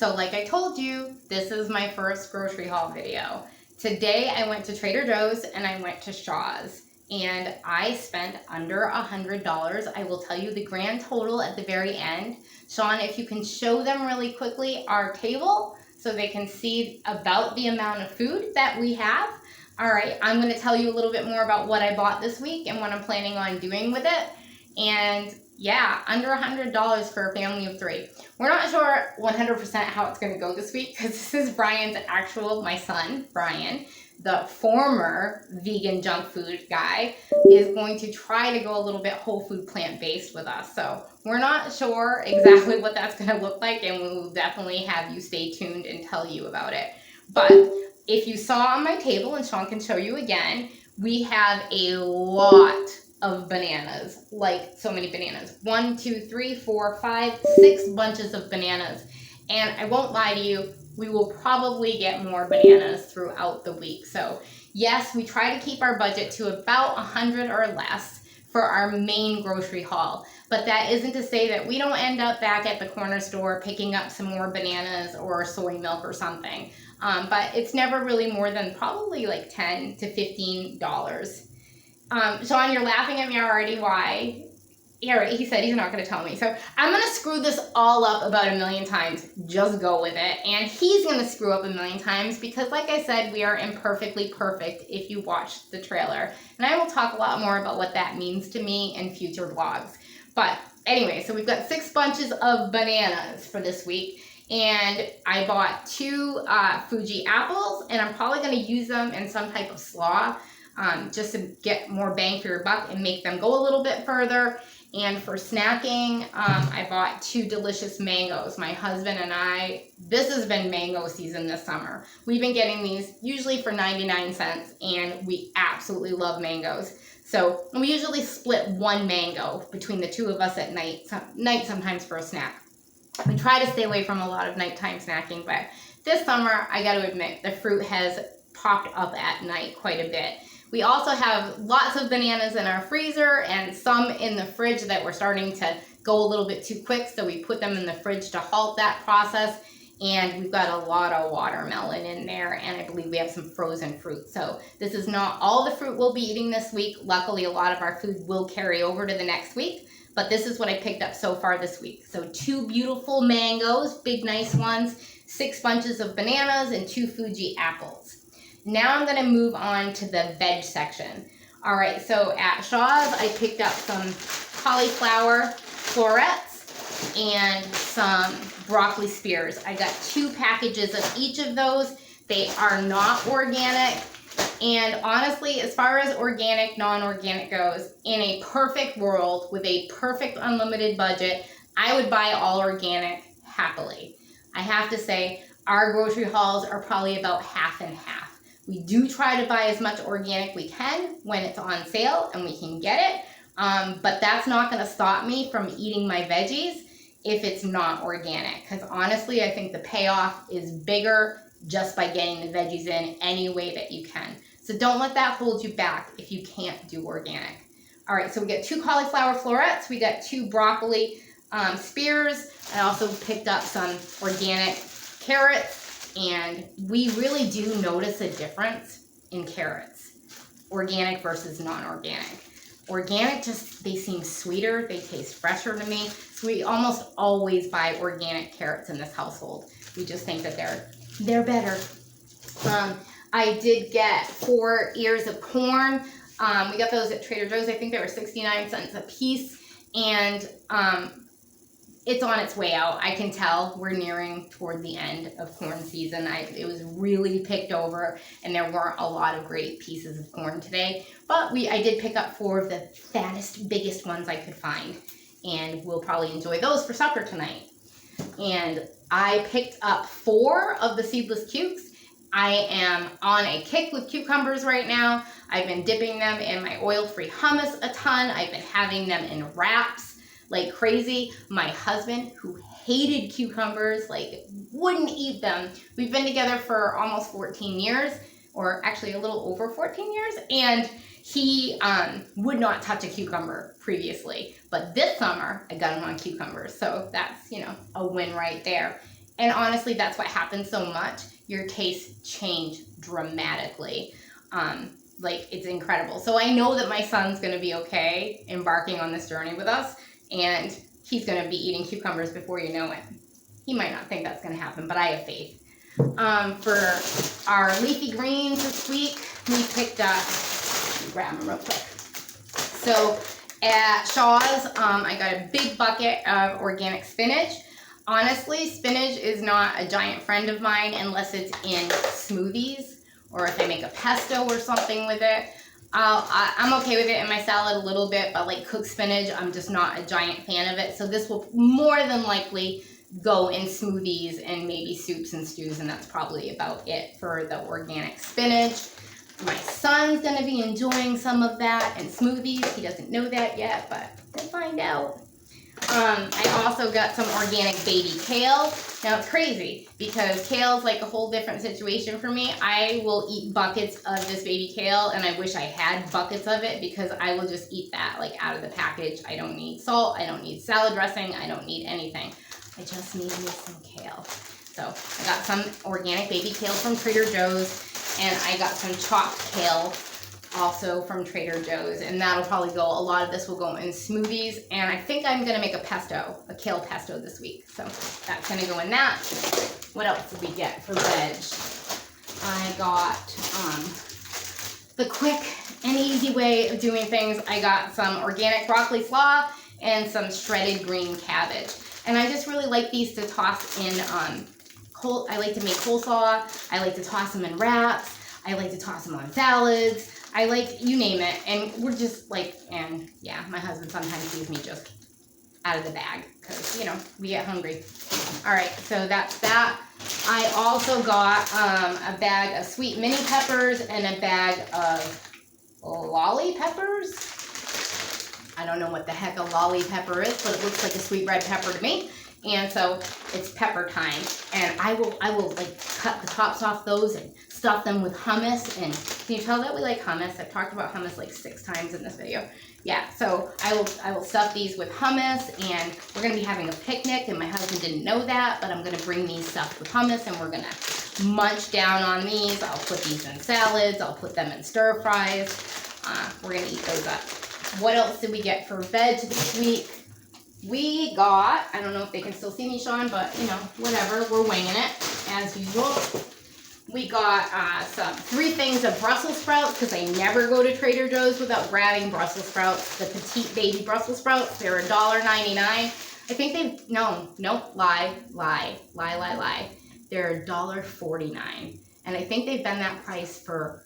So like I told you, this is my first grocery haul video. Today I went to Trader Joe's and I went to Shaw's and I spent under $100. I will tell you the grand total at the very end. Sean, if you can show them really quickly our table so they can see about the amount of food that we have. All right, I'm going to tell you a little bit more about what I bought this week and what I'm planning on doing with it. And yeah, under $100 for a family of 3. We're not sure 100% how it's going to go this week because this is Brian's my son, Brian, the former vegan junk food guy, is going to try to go a little bit whole food plant-based with us. So we're not sure exactly what that's going to look like, and we will definitely have you stay tuned and tell you about it. But if you saw on my table, and Sean can show you again, we have a lot of bananas, like so many bananas. 1, 2, 3, 4, 5, 6 bunches of bananas. And I won't lie to you, we will probably get more bananas throughout the week. So yes, we try to keep our budget to about 100 or less for our main grocery haul. But that isn't to say that we don't end up back at the corner store picking up some more bananas or soy milk or something. But it's never really more than probably like $10 to $15. Sean, you're laughing at me already. Why? Yeah, he said he's not going to tell me. So I'm going to screw this all up about 1,000,000 times. Just go with it. And he's going to screw up 1,000,000 times because, like I said, we are imperfectly perfect if you watch the trailer. And I will talk a lot more about what that means to me in future vlogs. But anyway, so we've got 6 bunches of bananas for this week. And I bought 2 Fuji apples, and I'm probably going to use them in some type of slaw. Just to get more bang for your buck and make them go a little bit further. And for snacking, I bought 2 delicious mangoes. My husband and I, this has been mango season this summer. We've been getting these usually for 99 cents, and we absolutely love mangoes. So we usually split 1 mango between the 2 of us at night sometimes for a snack. We try to stay away from a lot of nighttime snacking, but this summer, I got to admit, the fruit has popped up at night quite a bit. We also have lots of bananas in our freezer and some in the fridge that we're starting to go a little bit too quick, so we put them in the fridge to halt that process. And we've got a lot of watermelon in there, and I believe we have some frozen fruit. So this is not all the fruit we'll be eating this week. Luckily, a lot of our food will carry over to the next week, but this is what I picked up so far this week. So 2 beautiful mangoes, big nice ones, 6 bunches of bananas, and 2 Fuji apples. Now I'm going to move on to the veg section. All right, so at Shaw's, I picked up some cauliflower florets and some broccoli spears. I got 2 packages of each of those. They are not organic. And honestly, as far as organic, non-organic goes, in a perfect world with a perfect unlimited budget, I would buy all organic happily. I have to say, our grocery hauls are probably about half and half. We do try to buy as much organic we can when it's on sale and we can get it, but that's not going to stop me from eating my veggies if it's not organic, because honestly, I think the payoff is bigger just by getting the veggies in any way that you can. So don't let that hold you back if you can't do organic. All right, so we got 2 cauliflower florets, we got 2 broccoli spears. I also picked up some organic carrots. And we really do notice a difference in carrots, organic versus non-organic. Organic, just they seem sweeter, they taste fresher to me. So we almost always buy organic carrots in this household. We just think that they're better. I did get 4 ears of corn. We got those at Trader Joe's. I think they were 69 cents a piece. And it's on its way out. I can tell we're nearing toward the end of corn season. It was really picked over, and there weren't a lot of great pieces of corn today. But I did pick up 4 of the fattest, biggest ones I could find, and we'll probably enjoy those for supper tonight. And I picked up 4 of the seedless cukes. I am on a kick with cucumbers right now. I've been dipping them in my oil-free hummus a ton. I've been having them in wraps like crazy. My husband, who hated cucumbers, like wouldn't eat them. We've been together for almost 14 years, or actually a little over 14 years, and he would not touch a cucumber previously. But this summer, I got him on cucumbers, so that's, a win right there. And honestly, that's what happens so much. Your tastes change dramatically. Like, it's incredible. So I know that my son's going to be okay embarking on this journey with us, and he's going to be eating cucumbers before you know it. He might not think that's going to happen, but I have faith. For our leafy greens this week, we picked up, grab them real quick. So at Shaw's, I got a big bucket of organic spinach. Honestly, spinach is not a giant friend of mine unless it's in smoothies or if I make a pesto or something with it. I'm okay with it in my salad a little bit, but like cooked spinach, I'm just not a giant fan of it. So this will more than likely go in smoothies and maybe soups and stews, and that's probably about it for the organic spinach. My son's gonna be enjoying some of that in smoothies. He doesn't know that yet, but we'll find out. I also got some organic baby kale. Now it's crazy because kale's like a whole different situation for me. I will eat buckets of this baby kale, and I wish I had buckets of it because I will just eat that like out of the package. I don't need salt, I don't need salad dressing, I don't need anything. I just need me some kale. So I got some organic baby kale from Trader Joe's, and I got some chopped kale also from Trader Joe's, and that'll probably go, a lot of this will go in smoothies, and I think I'm gonna make a kale pesto this week, so that's gonna go in that. What else did we get for veg? I got the quick and easy way of doing things. I got some organic broccoli slaw and some shredded green cabbage, and I just really like these to toss in I like to make coleslaw, I like to toss them in wraps, I like to toss them on salads, I like, you name it, and we're just like, and yeah, my husband sometimes sees me just out of the bag, because, you know, we get hungry. All right, so that's that. I also got a bag of sweet mini peppers and a bag of lolly peppers. I don't know what the heck a lolly pepper is, but it looks like a sweet red pepper to me. And so it's pepper time, and I will like cut the tops off those and stuff them with hummus. And can you tell that we like hummus? I've talked about hummus like 6 times in this video. Yeah, so I will stuff these with hummus, and we're gonna be having a picnic, and my husband didn't know that, but I'm gonna bring these stuffed with hummus, and we're gonna munch down on these. I'll put these in salads, I'll put them in stir fries. We're gonna eat those up. What else did we get for veg this week? We got, I don't know if they can still see me, Sean, but you know, whatever, we're winging it as usual. We got 3 things of Brussels sprouts, because I never go to Trader Joe's without grabbing Brussels sprouts, the petite baby Brussels sprouts. They're $1.99. I think they've, nope, lie. They're $1.49. And I think they've been that price for,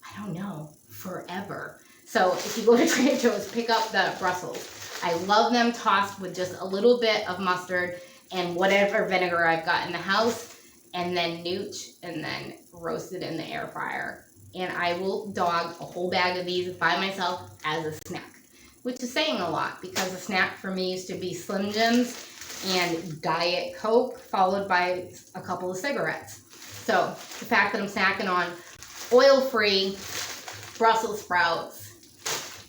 I don't know, forever. So if you go to Trader Joe's, pick up the Brussels. I love them tossed with just a little bit of mustard and whatever vinegar I've got in the house, and then nooch, and then roasted in the air fryer. And I will dog a whole bag of these by myself as a snack, which is saying a lot, because a snack for me used to be Slim Jims and Diet Coke, followed by a couple of cigarettes. So the fact that I'm snacking on oil-free Brussels sprouts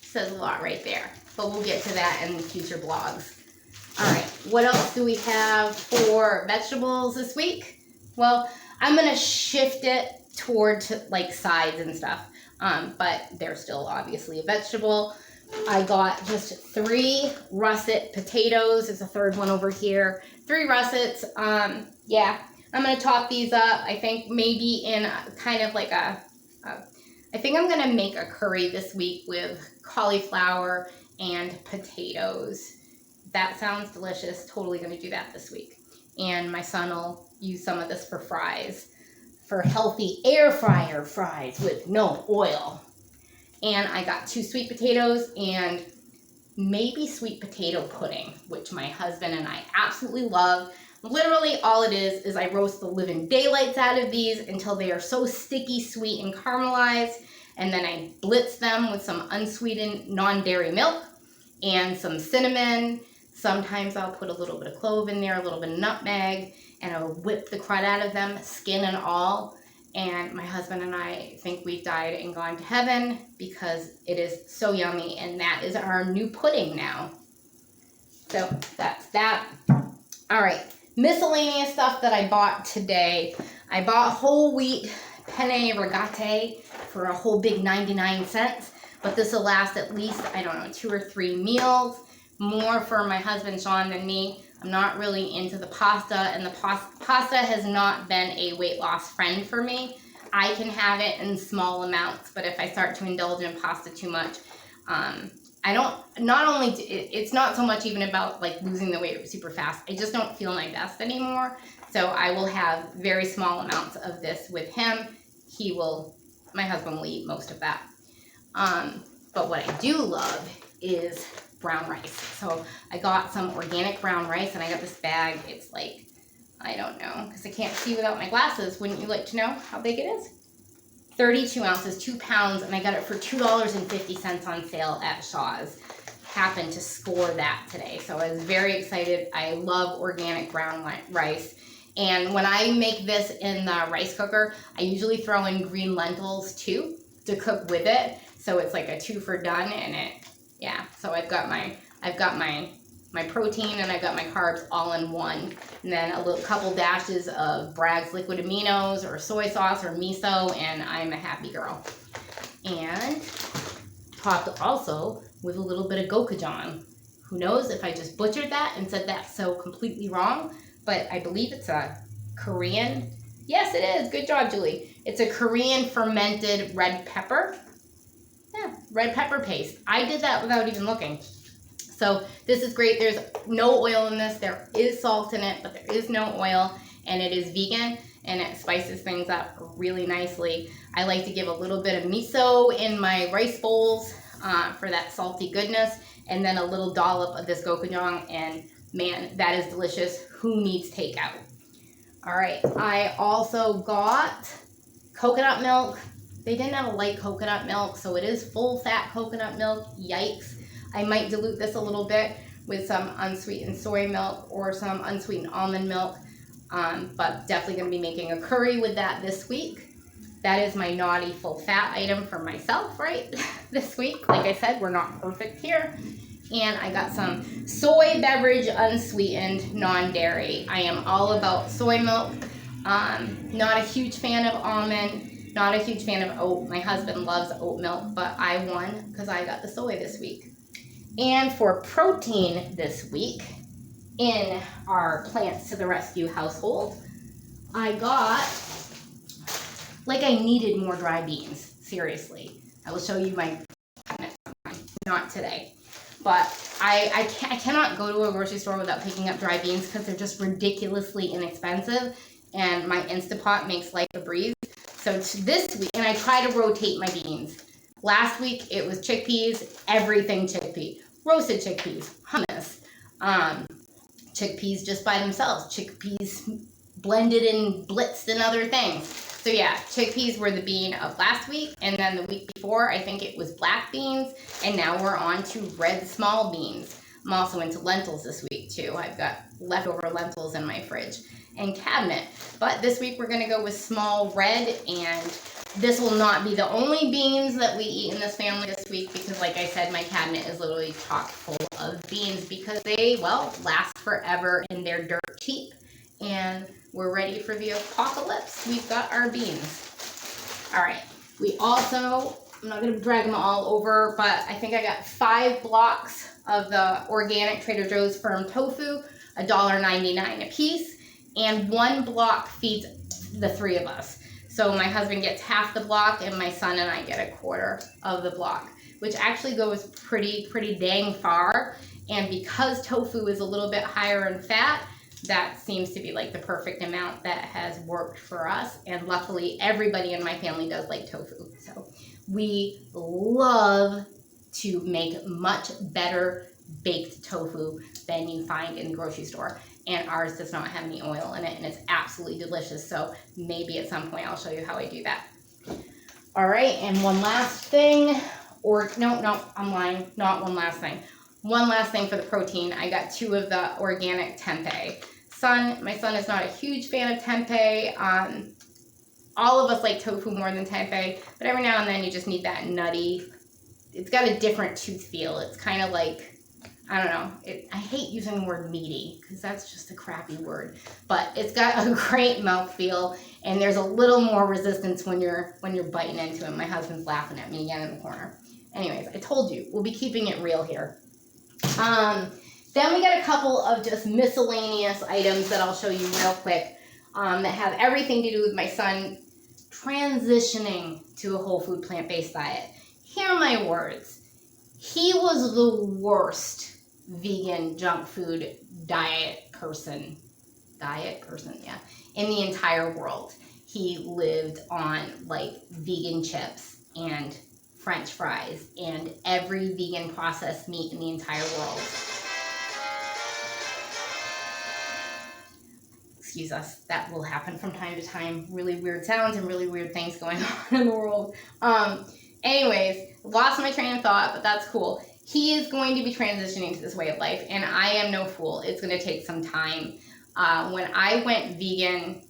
says a lot right there. But we'll get to that in future vlogs. All right, what else do we have for vegetables this week? Well, I'm gonna shift it towards like sides and stuff, but they're still obviously a vegetable. I got just 3 russet potatoes. There's a third one over here. 3 russets. Yeah, I'm gonna top these up. I think maybe in kind of like I think I'm gonna make a curry this week with cauliflower and potatoes. That sounds delicious. Totally gonna do that this week. And my son will use some of this for fries, for healthy air fryer fries with no oil. And I got 2 sweet potatoes and maybe sweet potato pudding, which my husband and I absolutely love. Literally all it is I roast the living daylights out of these until they are so sticky, sweet, and caramelized. And then I blitz them with some unsweetened non-dairy milk and some cinnamon. Sometimes I'll put a little bit of clove in there, a little bit of nutmeg, and I'll whip the crud out of them, skin and all. And my husband and I think we've died and gone to heaven because it is so yummy, and that is our new pudding now. So that's that. All right, miscellaneous stuff that I bought today. I bought whole wheat penne rigate for a whole big 99 cents. But this will last at least, I don't know, 2 or 3 meals. More for my husband Sean than me. I'm not really into the pasta, and the pasta has not been a weight loss friend for me. I can have it in small amounts, but if I start to indulge in pasta too much, I don't, it's not so much even about like losing the weight super fast. I just don't feel my best anymore. So I will have very small amounts of this with him. My husband will eat most of that. But what I do love is brown rice. So I got some organic brown rice, and I got this bag. It's like, I don't know, because I can't see without my glasses. Wouldn't you like to know how big it is? 32 ounces, 2 pounds, and I got it for $2.50 on sale at Shaw's. Happened to score that today, so I was very excited. I love organic brown rice. And when I make this in the rice cooker, I usually throw in green lentils too to cook with it. So it's like a 2 for done, and so I've got my protein and I've got my carbs all in one. And then a couple dashes of Bragg's liquid aminos or soy sauce or miso, and I'm a happy girl. And topped also with a little bit of gochujang. Who knows if I just butchered that and said that so completely wrong, but I believe it's a Korean. Yes, it is. Good job, Julie. It's a Korean fermented red pepper. Yeah, red pepper paste. I did that without even looking. So this is great. There's no oil in this. There is salt in it, but there is no oil, and it is vegan, and it spices things up really nicely. I like to give a little bit of miso in my rice bowls for that salty goodness, and then a little dollop of this gochujang, and man, that is delicious. Who needs takeout? All right, I also got coconut milk. They didn't have a light coconut milk, so it is full fat coconut milk. Yikes. I might dilute this a little bit with some unsweetened soy milk or some unsweetened almond milk, but definitely going to be making a curry with that this week. That is my naughty full fat item for myself, right, this week. Like I said, we're not perfect here. And I got some soy beverage, unsweetened, non-dairy. I am all about soy milk. Not a huge fan of almond, not a huge fan of oat. My husband loves oat milk, but I won because I got the soy this week. And for protein this week, in our Plants to the Rescue household, I got, like I needed more dry beans, seriously. I will show you my cabinet sometime, not today. But I cannot go to a grocery store without picking up dry beans because they're just ridiculously inexpensive, and my Instapot makes life a breeze. So this week, and I try to rotate my beans. Last week it was chickpeas, everything chickpea. Roasted chickpeas, hummus, chickpeas just by themselves, chickpeas blended and blitzed and other things. So yeah, chickpeas were the bean of last week, and then the week before I think it was black beans, and now we're on to red small beans. I'm also into lentils this week too. I've got leftover lentils in my fridge and cabinet, but this week we're going to go with small red, and this will not be the only beans that we eat in this family this week because, like I said, my cabinet is literally chock full of beans because they, well, last forever and they're dirt cheap. And we're ready for the apocalypse. We've got our beans. All right. We also, I'm not going to drag them all over, but I think I got 5 blocks of the organic Trader Joe's firm tofu, $1.99 a piece, and 1 block feeds the 3 of us. So my husband gets half the block, and my son and I get a quarter of the block, which actually goes pretty dang far. And because tofu is a little bit higher in fat, that seems to be like the perfect amount that has worked for us. And luckily, everybody in my family does like tofu. So we love to make much better baked tofu than you find in the grocery store. And ours does not have any oil in it, and it's absolutely delicious. So maybe at some point I'll show you how I do that. All right, and one last thing, or no, I'm lying, not one last thing. One last thing for the protein, I got 2 of the organic tempeh. My son is not a huge fan of tempeh. All of us like tofu more than tempeh, but every now and then you just need that nutty, it's got a different tooth feel. It's kind of like, I don't know. I hate using the word meaty because that's just a crappy word. But it's got a great mouthfeel, and there's a little more resistance when you're biting into it. My husband's laughing at me again in the corner. Anyways, I told you, we'll be keeping it real here. Then we got a couple of just miscellaneous items that I'll show you real quick that have everything to do with my son transitioning to a whole food plant-based diet. Hear my words. He was the worst vegan junk food diet person, yeah, in the entire world. He lived on like vegan chips and French fries and every vegan processed meat in the entire world. Excuse us, that will happen from time to time. Really weird sounds and really weird things going on in the world. Anyways, lost my train of thought, but that's cool. He is going to be transitioning to this way of life, and I am no fool. It's going to take some time. When I went vegan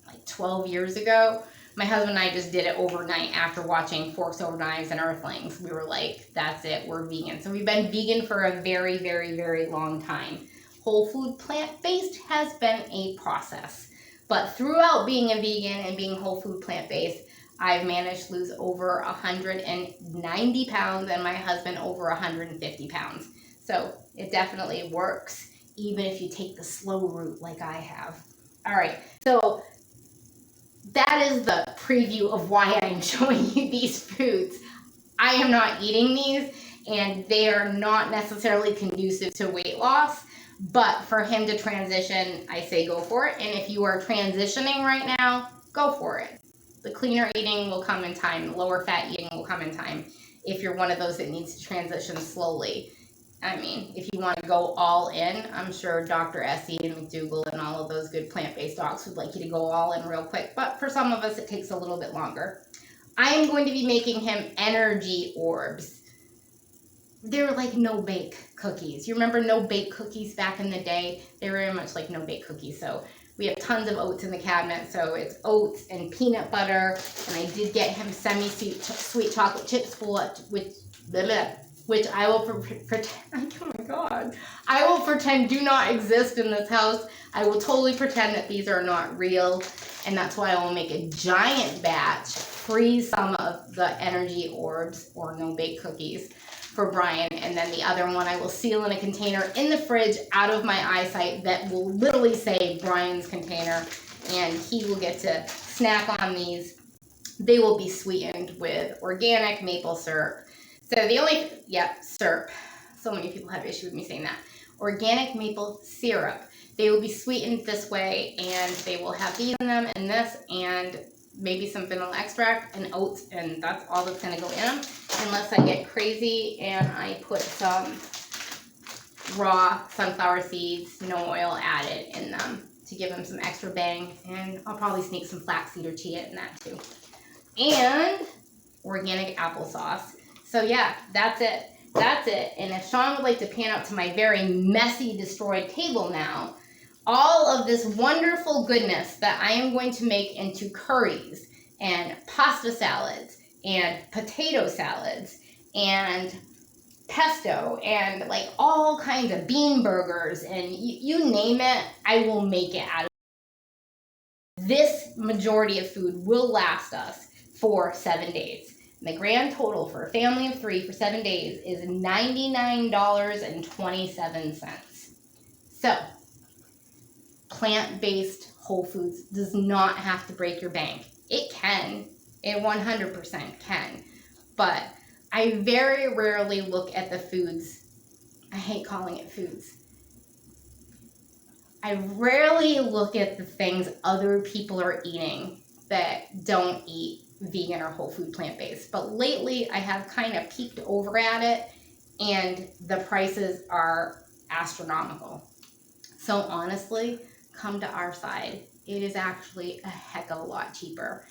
like 12 years ago, my husband and I just did it overnight after watching Forks Over Knives and Earthlings. We were like, that's it, we're vegan. So we've been vegan for a very, very, very long time. Whole food plant-based has been a process. But throughout being a vegan and being whole food plant-based, I've managed to lose over 190 pounds and my husband over 150 pounds. So it definitely works, even if you take the slow route like I have. All right, so that is the preview of why I'm showing you these foods. I am not eating these, and they are not necessarily conducive to weight loss. But for him to transition, I say go for it. And if you are transitioning right now, go for it. The cleaner eating will come in time. The lower fat eating will come in time. If you're one of those that needs to transition slowly. I mean, if you want to go all in, I'm sure Dr. Essie and McDougall and all of those good plant-based docs would like you to go all in real quick. But for some of us, it takes a little bit longer. I am going to be making him energy orbs. They're like no-bake cookies. You remember no-bake cookies back in the day? They're very much like no-bake cookies. So we have tons of oats in the cabinet. So it's oats and peanut butter. And I did get him semi-sweet chocolate chips, which I will pretend, oh my God, I will pretend do not exist in this house. I will totally pretend that these are not real. And that's why I will make a giant batch, freeze some of the energy orbs or no-bake cookies for Brian, and then the other one I will seal in a container in the fridge out of my eyesight that will literally say Brian's container, and he will get to snack on these. They will be sweetened with organic maple syrup. So syrup. So many people have issue with me saying that. Organic maple syrup. They will be sweetened this way, and they will have these in them, and this, and maybe some vanilla extract and oats, and that's all that's going to go in them, unless I get crazy and I put some raw sunflower seeds, no oil added, in them to give them some extra bang, and I'll probably sneak some flaxseed or chia in that too. And organic applesauce. So yeah, that's it. That's it. And if Sean would like to pan up to my very messy, destroyed table now, all of this wonderful goodness that I am going to make into curries and pasta salads and potato salads and pesto and like all kinds of bean burgers and you name it, I will make it out of it. This majority of food will last us for 7 days. And the grand total for a family of 3 for 7 days is $99.27. So, plant-based whole foods does not have to break your bank. It can. It 100% can. But I very rarely look at the foods. I hate calling it foods. I rarely look at the things other people are eating that don't eat vegan or whole food plant-based. But lately, I have kind of peeked over at it, and the prices are astronomical. So honestly, come to our side. It is actually a heck of a lot cheaper.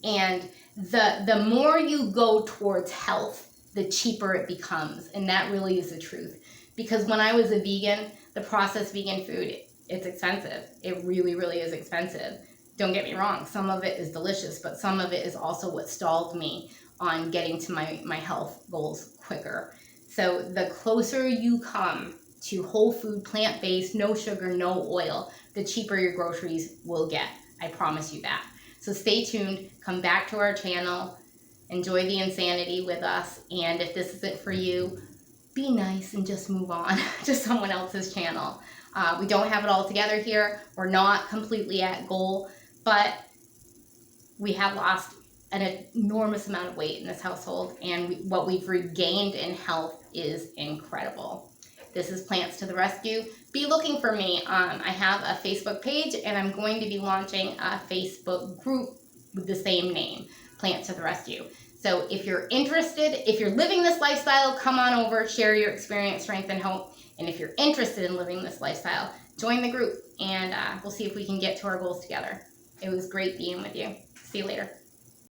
And the more you go towards health, the cheaper it becomes. And that really is the truth. Because when I was a vegan, the processed vegan food, it's expensive. It really, really is expensive. Don't get me wrong. Some of it is delicious, but some of it is also what stalled me on getting to my health goals quicker. So the closer you come to whole food, plant-based, no sugar, no oil, the cheaper your groceries will get. I promise you that. So stay tuned, come back to our channel, enjoy the insanity with us, and if this isn't for you, be nice and just move on to someone else's channel. We don't have it all together here. We're not completely at goal, but we have lost an enormous amount of weight in this household, and what we've regained in health is incredible. This is Plants to the Rescue. Be looking for me. I have a Facebook page, and I'm going to be launching a Facebook group with the same name, Plants to the Rescue. So if you're interested, if you're living this lifestyle, come on over, share your experience, strength, and hope. And if you're interested in living this lifestyle, join the group, and we'll see if we can get to our goals together. It was great being with you. See you later.